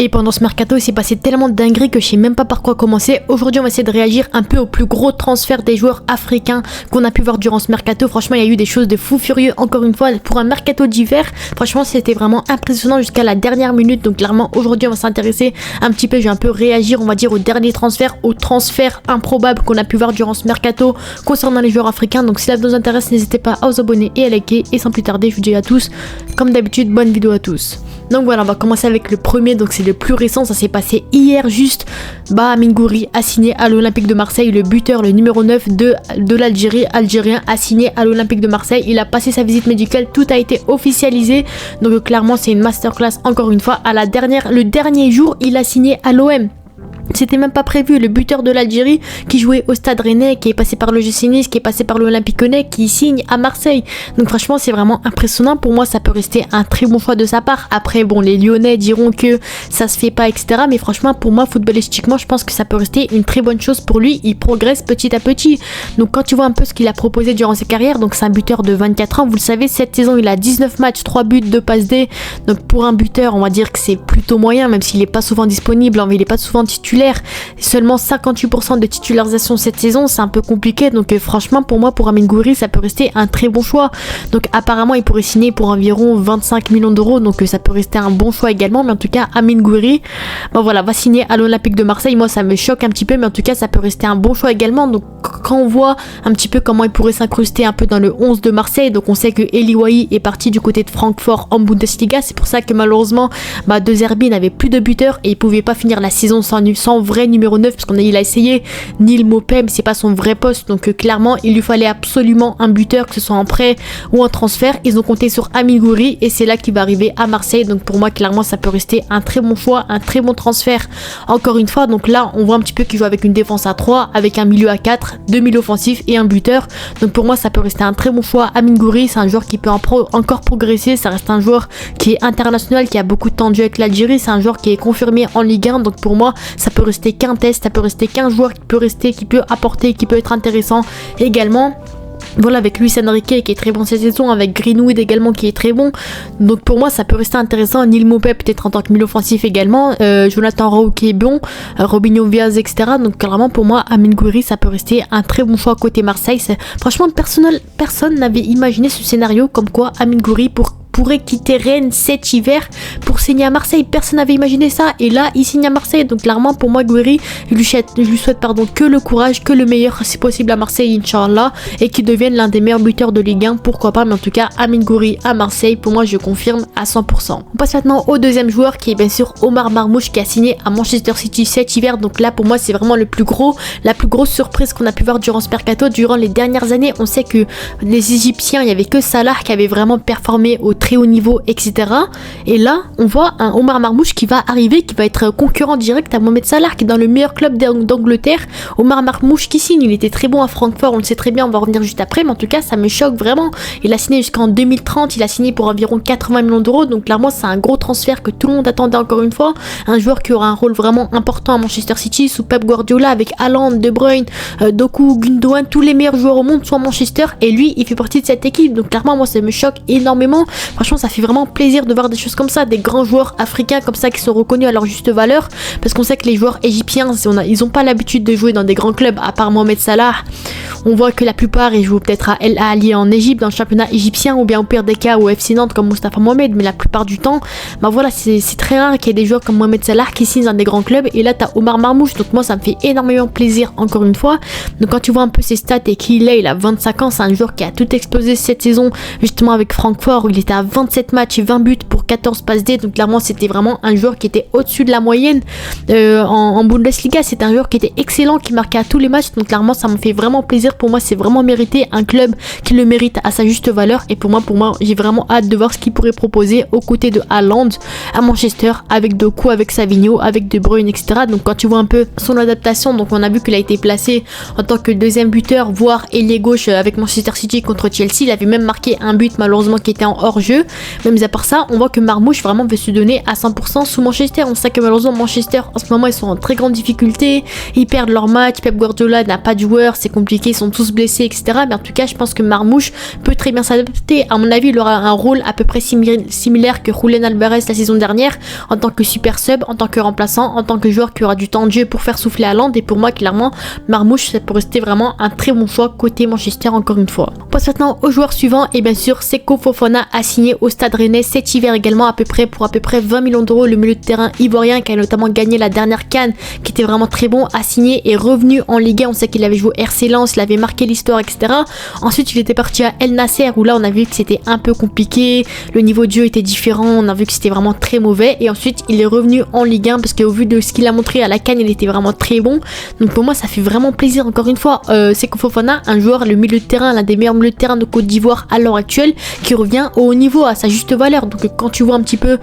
Et pendant ce mercato, il s'est passé tellement de dingueries que je sais même pas par quoi commencer. Aujourd'hui, on va essayer de réagir un peu au plus gros transfert des joueurs africains qu'on a pu voir durant ce mercato. Franchement, il y a eu des choses de fou furieux. Encore une fois, pour un mercato d'hiver, franchement, c'était vraiment impressionnant jusqu'à la dernière minute. Donc clairement, aujourd'hui, on va s'intéresser un petit peu. Je vais un peu réagir, on va dire, aux derniers transferts, aux transferts improbables qu'on a pu voir durant ce mercato concernant les joueurs africains. Donc si ça vous intéresse, n'hésitez pas à vous abonner et à liker. Et sans plus tarder, je vous dis à tous, comme d'habitude, bonne vidéo à tous. Donc voilà, on va commencer avec le premier, donc c'est le plus récent, ça s'est passé hier juste. Amin Gouiri a signé à l'Olympique de Marseille, le buteur, le numéro 9 de l'Algérie, algérien, a signé à l'Olympique de Marseille. Il a passé sa visite médicale, tout a été officialisé. Donc clairement c'est une masterclass encore une fois. Le dernier jour, il a signé à l'OM. C'était même pas prévu, le buteur de l'Algérie qui jouait au Stade Rennais, qui est passé par le l'OGC Nice, qui est passé par l'Olympique Lyonnais, qui signe à Marseille. Donc franchement c'est vraiment impressionnant. Pour moi ça peut rester un très bon choix de sa part. Après bon, les Lyonnais diront que ça se fait pas, etc. Mais franchement pour moi footballistiquement je pense que ça peut rester une très bonne chose pour lui. Il progresse petit à petit. Donc quand tu vois un peu ce qu'il a proposé durant sa carrière, donc c'est un buteur de 24 ans, vous le savez, cette saison il a 19 matchs, 3 buts, 2 passes D. Donc pour un buteur on va dire que c'est plutôt moyen, même s'il est pas souvent disponible, il est pas souvent titulaire. Seulement 58% de titularisation cette saison, c'est un peu compliqué. Donc franchement pour moi, pour Amin Gouiri, ça peut rester un très bon choix. Donc apparemment il pourrait signer pour environ 25 millions d'euros, donc ça peut rester un bon choix également. Mais en tout cas Amin Gouiri, voilà, va signer à l'Olympique de Marseille. Moi ça me choque un petit peu, mais en tout cas ça peut rester un bon choix également. Donc quand on voit un petit peu comment il pourrait s'incruster un peu dans le 11 de Marseille, donc on sait que Eli Wahi est parti du côté de Francfort en Bundesliga. C'est pour ça que malheureusement De Zerbi n'avait plus de buteur et il pouvait pas finir la saison sans vrai numéro 9, parce qu'il a essayé Neil Mopem, c'est pas son vrai poste. Donc clairement il lui fallait absolument un buteur, que ce soit en prêt ou en transfert. Ils ont compté sur Amin Gouiri et c'est là qu'il va arriver à Marseille. Donc pour moi clairement ça peut rester un très bon choix, un très bon transfert encore une fois. Donc là on voit un petit peu qu'il joue avec une défense à 3, avec un milieu à 4, 2 milieux offensifs et un buteur. Donc pour moi ça peut rester un très bon choix. Amin Gouiri c'est un joueur qui peut encore progresser, ça reste un joueur qui est international, qui a beaucoup de temps de jeu avec l'Algérie, c'est un joueur qui est confirmé en Ligue 1. Donc pour moi ça peut rester qu'un test, ça peut rester qu'un joueur qui peut apporter, qui peut être intéressant également. Voilà, avec Luis Enrique qui est très bon cette saison, avec Greenwood également qui est très bon. Donc pour moi ça peut rester intéressant. Neil Mopé peut-être en tant que milieu offensif également, Jonathan Rowe qui est bon, Robinho Viaz, etc. Donc clairement pour moi Amin Gouiri ça peut rester un très bon choix côté Marseille. Franchement personne n'avait imaginé ce scénario comme quoi Amin Gouiri pourrait quitter Rennes cet hiver pour signer à Marseille. Personne n'avait imaginé ça et là il signe à Marseille. Donc clairement pour moi Gouiri, je lui souhaite que le courage, que le meilleur si possible à Marseille, Inch'Allah, et qu'il devienne l'un des meilleurs buteurs de Ligue 1, pourquoi pas. Mais en tout cas Amin Gouiri à Marseille, pour moi je confirme à 100%. On passe maintenant au deuxième joueur qui est bien sûr Omar Marmoush, qui a signé à Manchester City cet hiver. Donc là pour moi c'est vraiment la plus grosse surprise qu'on a pu voir durant ce mercato. Durant les dernières années on sait que les Égyptiens, il n'y avait que Salah qui avait vraiment performé au très haut niveau, etc. Et là on voit un Omar Marmoush qui va arriver, qui va être concurrent direct à Mohamed Salah, qui est dans le meilleur club d'Angleterre. Omar Marmoush qui signe, il était très bon à Francfort, on le sait très bien, on va revenir juste après, mais en tout cas ça me choque vraiment. Il a signé jusqu'en 2030, il a signé pour environ 80 millions d'euros. Donc clairement c'est un gros transfert que tout le monde attendait encore une fois. Un joueur qui aura un rôle vraiment important à Manchester City sous Pep Guardiola, avec Haaland, De Bruyne, Doku, Gundogan, tous les meilleurs joueurs au monde sont à Manchester et lui il fait partie de cette équipe. Donc clairement moi ça me choque énormément. Franchement ça fait vraiment plaisir de voir des choses comme ça, des grands joueurs africains comme ça qui sont reconnus à leur juste valeur, parce qu'on sait que les joueurs égyptiens ils ont pas l'habitude de jouer dans des grands clubs. À part Mohamed Salah, on voit que la plupart ils jouent peut-être à El Ahly en Égypte, dans le championnat égyptien, ou bien au pire des cas au FC Nantes comme Mostafa Mohamed. Mais la plupart du temps voilà, c'est très rare qu'il y ait des joueurs comme Mohamed Salah qui signent dans des grands clubs. Et là t'as Omar Marmoush, donc moi ça me fait énormément plaisir encore une fois. Donc quand tu vois un peu ses stats et qui il a 25 ans, c'est un joueur qui a tout explosé cette saison justement avec Francfort où il était à 27 matchs et 20 buts pour 14 passes D. Donc clairement c'était vraiment un joueur qui était au-dessus de la moyenne en Bundesliga. C'est un joueur qui était excellent, qui marquait à tous les matchs. Donc clairement ça me fait vraiment plaisir. Pour moi c'est vraiment mérité, un club qui le mérite à sa juste valeur. Et pour moi j'ai vraiment hâte de voir ce qu'il pourrait proposer aux côtés de Haaland à Manchester, avec Doku, avec Savinho, avec De Bruyne, etc. Donc quand tu vois un peu son adaptation, donc on a vu qu'il a été placé en tant que deuxième buteur, voire ailier gauche avec Manchester City contre Chelsea. Il avait même marqué un but malheureusement qui était en hors-jeu. jeu. Mais mis à part ça, on voit que Marmoush vraiment veut se donner à 100% sous Manchester. On sait que malheureusement Manchester en ce moment ils sont en très grande difficulté, ils perdent leur match, Pep Guardiola n'a pas de joueurs, c'est compliqué, ils sont tous blessés, etc. Mais en tout cas je pense que Marmoush peut très bien s'adapter. À mon avis il aura un rôle à peu près similaire que Julián Alvarez la saison dernière, en tant que super sub, en tant que remplaçant, en tant que joueur qui aura du temps de jeu pour faire souffler Haaland. Et pour moi clairement Marmoush ça peut rester vraiment un très bon choix côté Manchester encore une fois. On passe maintenant au joueur suivant et bien sûr Seko Fofana a signé au Stade Rennais cet hiver également pour à peu près 20 millions d'euros. Le milieu de terrain ivoirien qui a notamment gagné la dernière CAN, qui était vraiment très bon, a signé et revenu en Ligue 1. On sait qu'il avait joué RC Lens, il avait marqué l'histoire, etc. Ensuite il était parti à El Nasser où là on a vu que c'était un peu compliqué, le niveau de jeu était différent, on a vu que c'était vraiment très mauvais. Et ensuite il est revenu en Ligue 1 parce qu'au vu de ce qu'il a montré à la CAN il était vraiment très bon. Donc pour moi ça fait vraiment plaisir encore une fois. Seko Fofana, un joueur, le milieu de terrain, l'un des meilleurs milieux de terrain de Côte d'Ivoire à l'heure actuelle, qui revient au haut niveau à sa juste valeur. Donc quand tu vois un petit peu,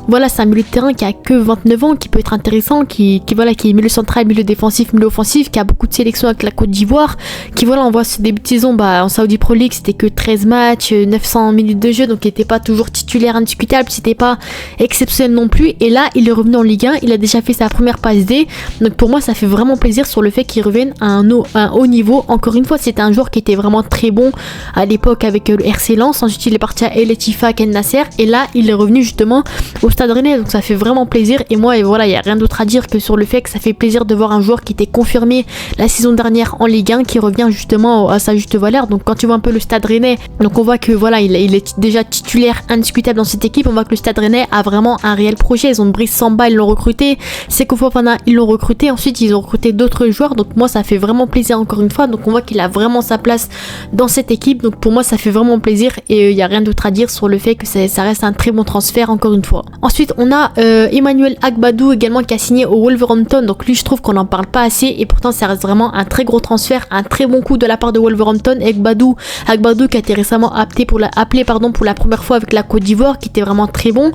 voilà, c'est un milieu de terrain qui a que 29 ans, qui peut être intéressant, qui est milieu central, milieu défensif, milieu offensif, qui a beaucoup de sélections avec la Côte d'Ivoire, qui voilà, on voit ce début de saison, en Saudi Pro League c'était que 13 matchs, 900 minutes de jeu, donc il n'était pas toujours titulaire indiscutable, c'était pas exceptionnel non plus. Et là il est revenu en Ligue 1, il a déjà fait sa première passe D, donc pour moi ça fait vraiment plaisir sur le fait qu'il revienne à un haut niveau. Encore une fois c'était un joueur qui était vraiment très bon à l'époque avec le RC Lens, ensuite il est parti à El Ettifaq, El Nasser, et là il est revenu justement au Stade Rennais, donc ça fait vraiment plaisir. Et moi voilà, il n'y a rien d'autre à dire que sur le fait que ça fait plaisir de voir un joueur qui était confirmé la saison dernière en Ligue 1 qui revient justement à sa juste valeur. Donc quand tu vois un peu le Stade Rennais, donc on voit que voilà il est déjà titulaire indiscutable dans cette équipe. On voit que le Stade Rennais a vraiment un réel projet. Ils ont Brice Samba, ils l'ont recruté, Seko Fofana ils l'ont recruté, ensuite ils ont recruté d'autres joueurs, donc moi ça fait vraiment plaisir encore une fois. Donc on voit qu'il a vraiment sa place dans cette équipe, donc pour moi ça fait vraiment plaisir et il n'y a rien d'autre à dire sur le fait que ça reste un très bon transfert encore une fois. Ensuite on a Emmanuel Agbadou également qui a signé au Wolverhampton. Donc lui je trouve qu'on n'en parle pas assez et pourtant ça reste vraiment un très gros transfert, un très bon coup de la part de Wolverhampton. Et Agbadou qui a été récemment appelé pour la première fois avec la Côte d'Ivoire, qui était vraiment très bon.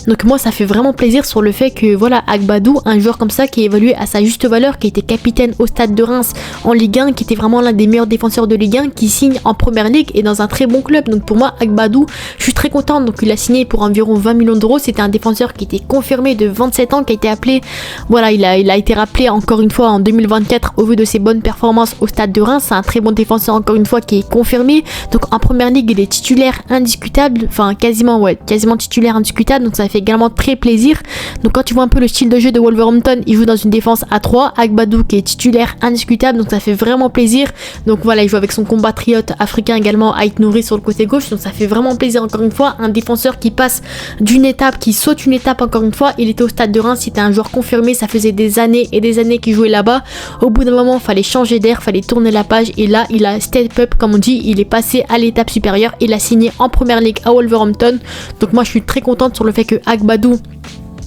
Donc moi ça fait vraiment plaisir sur le fait que voilà, Agbadou, un joueur comme ça qui est évalué à sa juste valeur, qui était capitaine au Stade de Reims en Ligue 1, qui était vraiment l'un des meilleurs défenseurs de Ligue 1, qui signe en première ligue et dans un très bon club. Donc pour moi Agbadou, je suis très contente. Donc il a signé pour environ 20 millions d'euros. C'était un défenseur qui était confirmé de 27 ans, qui a été appelé, voilà, il a été rappelé encore une fois en 2024 au vu de ses bonnes performances au Stade de Reims. C'est un très bon défenseur encore une fois qui est confirmé. Donc en première ligue il est titulaire indiscutable, enfin quasiment titulaire indiscutable, donc ça fait également très plaisir. Donc quand tu vois un peu le style de jeu de Wolverhampton, il joue dans une défense à 3, Agbadou qui est titulaire indiscutable, donc ça fait vraiment plaisir. Donc voilà, il joue avec son compatriote africain également, Ait Nouri, sur le côté gauche, donc ça fait vraiment plaisir encore une fois. Un défenseur qui passe d'une étape, qui saute une étape encore une fois. Il était au Stade de Reims, c'était un joueur confirmé, ça faisait des années et des années qu'il jouait là-bas. Au bout d'un moment, fallait changer d'air, fallait tourner la page, et là il a step up comme on dit, il est passé à l'étape supérieure, il a signé en première ligue à Wolverhampton. Donc moi je suis très contente sur le fait que Agbadou,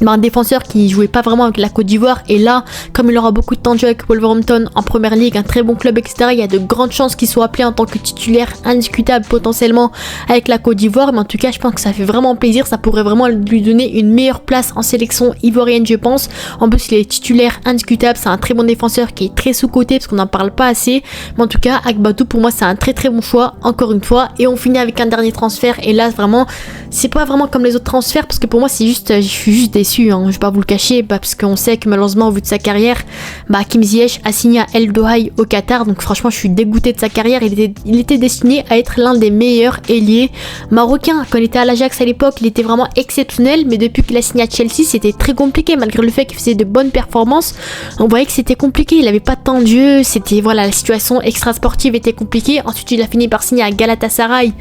un défenseur qui jouait pas vraiment avec la Côte d'Ivoire, et là comme il aura beaucoup de temps de jeu avec Wolverhampton en première ligue, un très bon club, etc., il y a de grandes chances qu'il soit appelé en tant que titulaire indiscutable potentiellement avec la Côte d'Ivoire. Mais en tout cas je pense que ça fait vraiment plaisir, ça pourrait vraiment lui donner une meilleure place en sélection ivoirienne je pense. En plus il est titulaire indiscutable, c'est un très bon défenseur qui est très sous-coté parce qu'on n'en parle pas assez. Mais en tout cas Agbadou pour moi c'est un très très bon choix encore une fois. Et on finit avec un dernier transfert, et là vraiment c'est pas vraiment comme les autres transferts parce que pour moi c'est juste, je suis juste déçu, je vais pas vous le cacher, parce qu'on sait que malheureusement au vu de sa carrière, Hakim Ziyech a signé à El Dohaï au Qatar. Donc franchement je suis dégoûtée de sa carrière. Il était destiné à être l'un des meilleurs ailiers marocains. Quand il était à l'Ajax à l'époque il était vraiment exceptionnel, mais depuis qu'il a signé à Chelsea c'était très compliqué. Malgré le fait qu'il faisait de bonnes performances, on voyait que c'était compliqué, il avait pas de temps de jeu, c'était voilà, la situation extra sportive était compliquée. Ensuite il a fini par signer à Galatasaray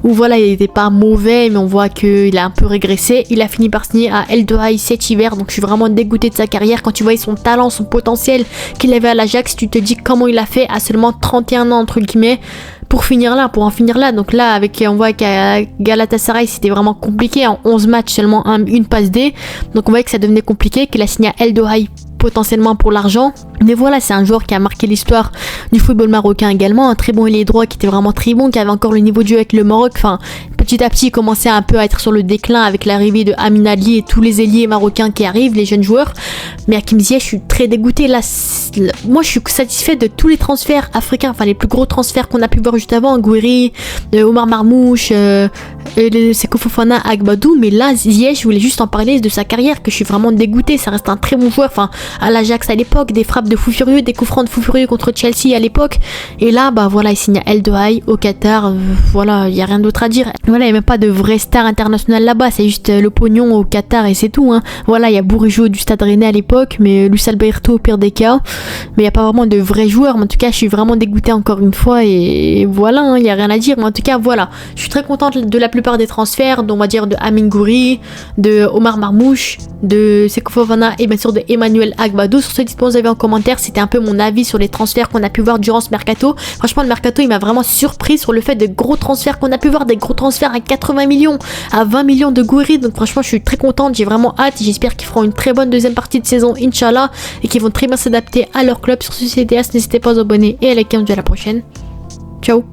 où voilà, il était pas mauvais, mais on voit qu'il a un peu régressé. Il a fini par signer à El Dohaï cet hiver, donc je suis vraiment dégoûtée de sa carrière. Quand tu voyais son talent, son potentiel qu'il avait à l'Ajax, tu te dis comment il a fait à seulement 31 ans entre guillemets pour en finir là. Donc là on voit qu'à Galatasaray c'était vraiment compliqué, en 11 matchs seulement une passe D, donc on voyait que ça devenait compliqué, qu'il a signé à El Dohaï potentiellement pour l'argent. Mais voilà, c'est un joueur qui a marqué l'histoire du football marocain également, un très bon ailier droit qui était vraiment très bon, qui avait encore le niveau de jeu avec le Maroc. Enfin, petit à petit commençait un peu à être sur le déclin avec l'arrivée de Amin Ali et tous les ailiers marocains qui arrivent, les jeunes joueurs. Mais Hakim Ziyech, je suis très dégoûté. Là, moi, je suis satisfait de tous les transferts africains, enfin les plus gros transferts qu'on a pu voir juste avant, Gouiri, Omar Marmouche, Seko Fofana, Agbadou. Mais là, Ziyech, je voulais juste en parler de sa carrière, que je suis vraiment dégoûté. Ça reste un très bon joueur, enfin à l'Ajax à l'époque, des frappes de fou furieux, des coups francs de fou furieux contre Chelsea à l'époque. Et là, bah voilà, il signe à El Dohaï au Qatar. Voilà, il y a rien d'autre à dire. Voilà, il n'y a même pas de vraie star internationale là-bas, c'est juste le pognon au Qatar et c'est tout. Hein. Voilà, il y a Bourigeaud du Stade Rennais à l'époque, mais Luis Alberto au pire des cas. Mais il n'y a pas vraiment de vrais joueurs. Mais en tout cas, je suis vraiment dégoûté encore une fois. Et voilà, il n'y a rien à dire. Mais en tout cas, voilà. Je suis très contente de la plupart des transferts, on va dire de Amine Gouiri, de Omar Marmouche, de Seko Fofana et bien sûr de Emmanuel Agbadou. Sur ce, dites-moi vous avez en commentaire. C'était un peu mon avis sur les transferts qu'on a pu voir durant ce mercato. Franchement, le mercato, il m'a vraiment surpris sur le fait de gros transferts qu'on a pu voir, des gros transferts à 80 millions, à 20 millions de Gouiri. Donc franchement, je suis très contente. J'ai vraiment hâte. J'espère qu'ils feront une très bonne deuxième partie de saison, Inch'Allah, et qu'ils vont très bien s'adapter à leur club. Sur ce, CDS, n'hésitez pas à vous abonner et à liker. On se dit à la prochaine. Ciao.